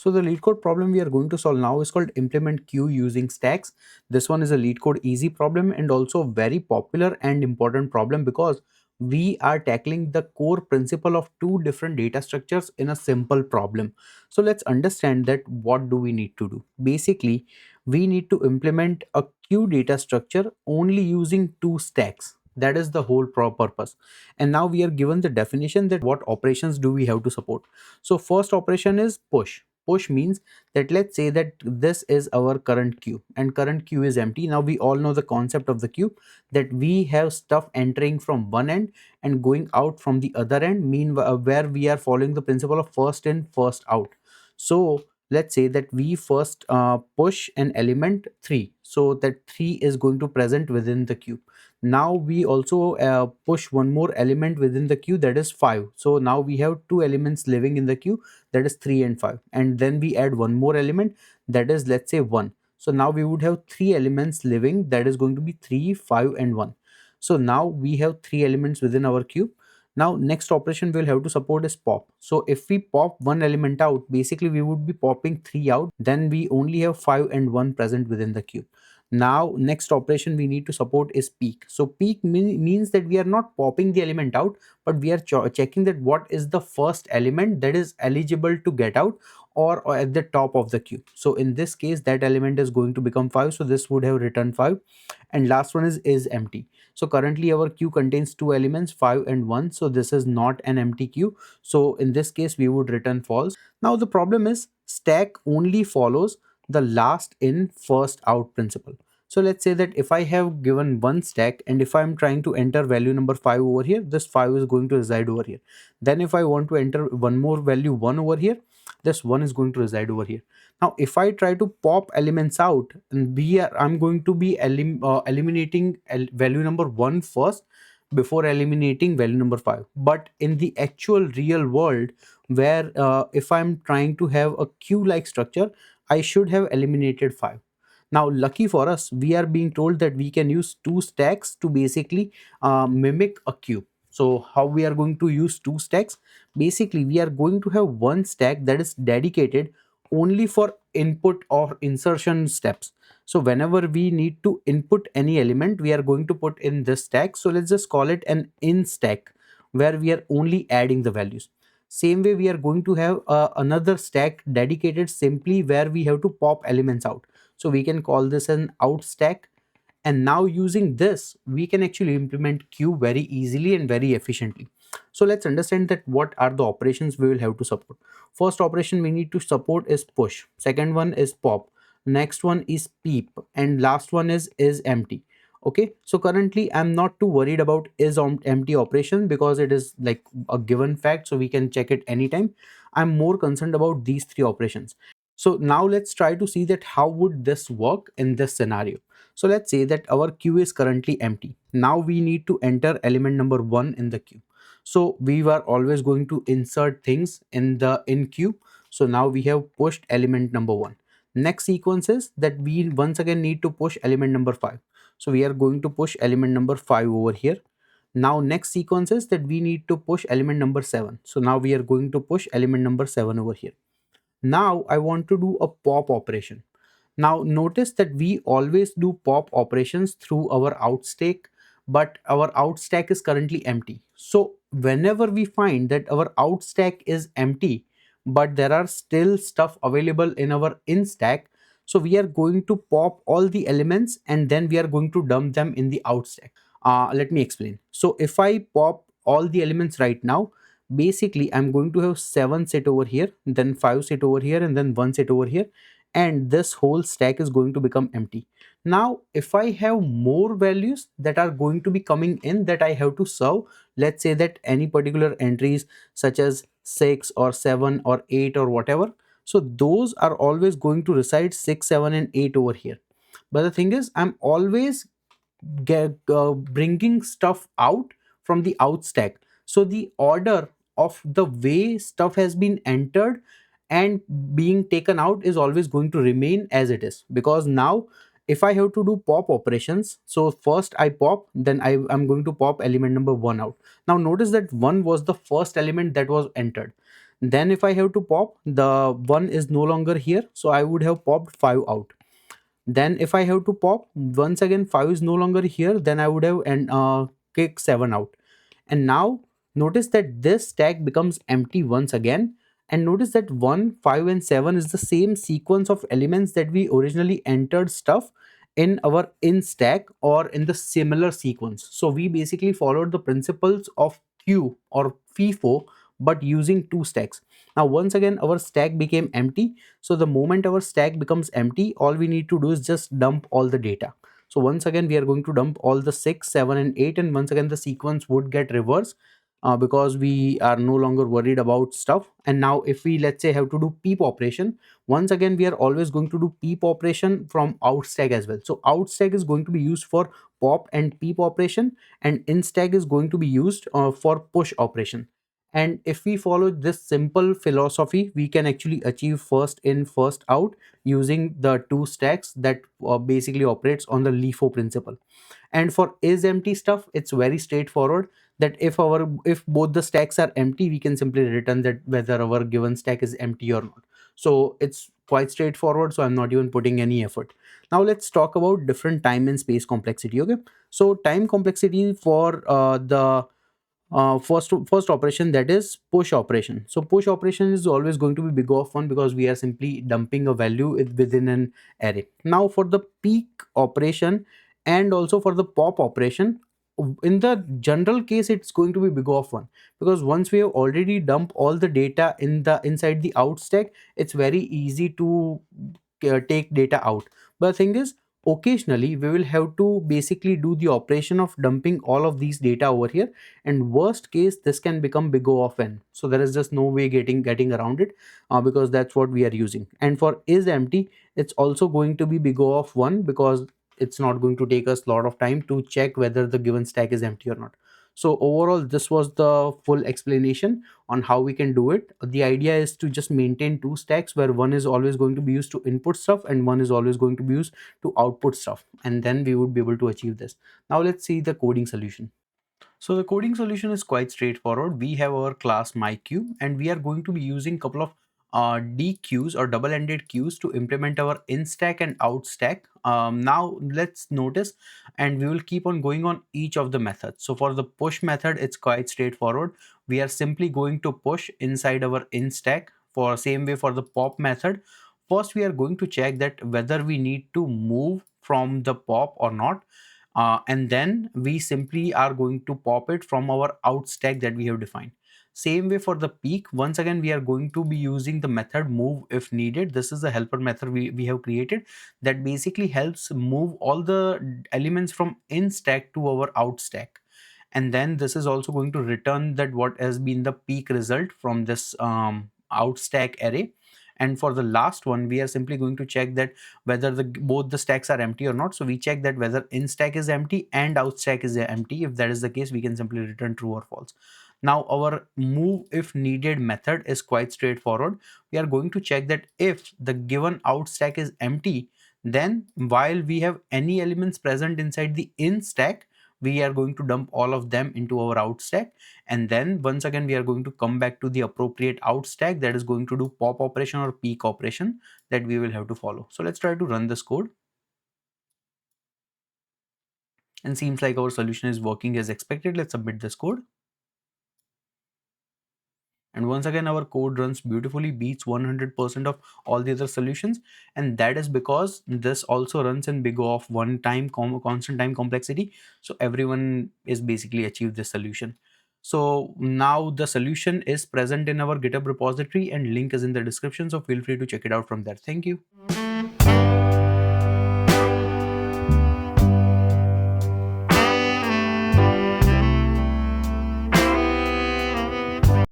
So the LeetCode problem we are going to solve now is called implement queue using stacks. This one is a LeetCode easy problem and also a very popular and important problem because we are tackling the core principle of two different data structures in a simple problem. So let's understand that what do we need to do. Basically, we need to implement a queue data structure only using two stacks. That is the whole purpose. And now we are given the definition that what operations do we have to support. So first operation is push. Push means that let's say that this is our current queue and current queue is empty. Now we all know the concept of the queue, that we have stuff entering from one end and going out from the other end, where we are following the principle of first in first out. So let's say that we first push an element 3, so that 3 is going to present within the queue. Now we also push one more element within the queue, that is 5. So now we have two elements living in the queue, that is 3 and 5, and then we add one more element, that is let's say 1. So now we would have three elements living, that is going to be 3, 5 and 1. So now we have three elements within our queue. Now next operation we'll have to support is pop. So if we pop one element out, basically we would be popping 3 out, then we only have 5 and 1 present within the queue. Now next operation we need to support is peek. So peek means that we are not popping the element out, but we are checking that what is the first element that is eligible to get out, or at the top of the queue. So in this case that element is going to become 5, so this would have returned 5. And last one is empty. So currently our queue contains two elements, 5 and 1, so this is not an empty queue, so in this case we would return false. Now the problem is stack only follows the last in first out principle. So let's say that if I have given one stack and if I'm trying to enter value number 5 over here, this 5 is going to reside over here. Then if I want to enter one more value 1 over here, this 1 is going to reside over here. Now if I try to pop elements out, and I'm going to be eliminating value number 1 first before eliminating value number 5. But in the actual real world, where if I'm trying to have a queue like structure, I should have eliminated 5. Now lucky for us, we are being told that we can use two stacks to basically mimic a queue. So how we are going to use two stacks? Basically we are going to have one stack that is dedicated only for input or insertion steps. So whenever we need to input any element, we are going to put in this stack. So let's just call it an in stack, where we are only adding the values. Same way we are going to have another stack dedicated simply where we have to pop elements out. So we can call this an out stack. And now using this, we can actually implement queue very easily and very efficiently. So let's understand that what are the operations we will have to support. First operation we need to support is push. Second one is pop. Next one is peep. And last one is empty. Okay, so currently I'm not too worried about is empty operation because it is like a given fact, so we can check it anytime. I'm more concerned about these three operations. So now let's try to see that how would this work in this scenario. So let's say that our queue is currently empty. Now we need to enter element number 1 in the queue. So we were always going to insert things in the in queue. So now we have pushed element number 1. Next sequence is that we once again need to push element number 5. So we are going to push element number 5 over here. Now next sequence is that we need to push element number 7. So now we are going to push element number 7 over here. Now I want to do a pop operation. Now notice that we always do pop operations through our out stack, but our out stack is currently empty. So whenever we find that our out stack is empty, but there are still stuff available in our in stack, so we are going to pop all the elements and then we are going to dump them in the out stack. Let me explain. So if I pop all the elements right now, basically I'm going to have 7 sit over here, then 5 sit over here, and then 1 sit over here, and this whole stack is going to become empty. Now if I have more values that are going to be coming in that I have to serve, let's say that any particular entries such as 6 or 7 or 8 or whatever, so those are always going to reside 6, 7 and 8 over here. But the thing is, I'm always bringing stuff out from the out stack, so the order of the way stuff has been entered and being taken out is always going to remain as it is, because now if I have to do pop operations, so first I pop, then I'm going to pop element number 1 out. Now notice that 1 was the first element that was entered. Then if I have to pop, the 1 is no longer here, so I would have popped 5 out. Then if I have to pop, once again 5 is no longer here, then I would have kick 7 out. And now notice that this stack becomes empty once again. And notice that 1, 5 and 7 is the same sequence of elements that we originally entered stuff in our in stack, or in the similar sequence. So we basically followed the principles of queue or FIFO, but using two stacks. Now once again our stack became empty. So the moment our stack becomes empty, all we need to do is just dump all the data. So once again we are going to dump all the 6, 7 and 8, and once again the sequence would get reversed, because we are no longer worried about stuff. And now if we, let's say, have to do peep operation, once again we are always going to do peep operation from out stack as well. So out stack is going to be used for pop and peep operation, and in stack is going to be used for push operation. And if we follow this simple philosophy, we can actually achieve first in first out using the two stacks that basically operates on the LIFO principle. And for is empty stuff, it's very straightforward, that if both the stacks are empty, we can simply return that whether our given stack is empty or not. So it's quite straightforward, so I'm not even putting any effort. Now let's talk about different time and space complexity. Okay, so time complexity for the first operation, that is push operation. So push operation is always going to be big of 1, because we are simply dumping a value within an array. Now for the peak operation and also for the pop operation, in the general case it's going to be big of 1, because once we have already dumped all the data inside the out stack, it's very easy to take data out. But the thing is, occasionally we will have to basically do the operation of dumping all of these data over here, and worst case this can become big O of n. So there is just no way getting around it, because that's what we are using. And for is empty, it's also going to be big O of 1, because it's not going to take us a lot of time to check whether the given stack is empty or not. So overall, this was the full explanation on how we can do it. The idea is to just maintain two stacks, where one is always going to be used to input stuff and one is always going to be used to output stuff, and then we would be able to achieve this. Now let's see the coding solution. So the coding solution is quite straightforward. We have our class myQ, and we are going to be using couple of DQs or double-ended queues to implement our in stack and out stack. Now let's notice, and we will keep on going on each of the methods. So for the push method, it's quite straightforward. We are simply going to push inside our in stack. For same way for the pop method, first we are going to check that whether we need to move from the pop or not, and then we simply are going to pop it from our out stack that we have defined. Same way for the peak, once again we are going to be using the method move if needed. This is the helper method we have created that basically helps move all the elements from in stack to our out stack. And then this is also going to return that what has been the peak result from this out stack array. And for the last one, we are simply going to check that whether both the stacks are empty or not. So we check that whether in stack is empty and out stack is empty. If that is the case, we can simply return true or false. Now our move if needed method is quite straightforward. We are going to check that if the given out stack is empty, then while we have any elements present inside the in stack, we are going to dump all of them into our out stack. And then once again we are going to come back to the appropriate out stack that is going to do pop operation or peak operation that we will have to follow. So let's try to run this code, and seems like our solution is working as expected. Let's submit this code. And once again our code runs beautifully, beats 100% of all the other solutions. And that is because this also runs in big O of one time constant time complexity, so everyone is basically achieved this solution. So now the solution is present in our GitHub repository, and link is in the description, so feel free to check it out from there. Thank you.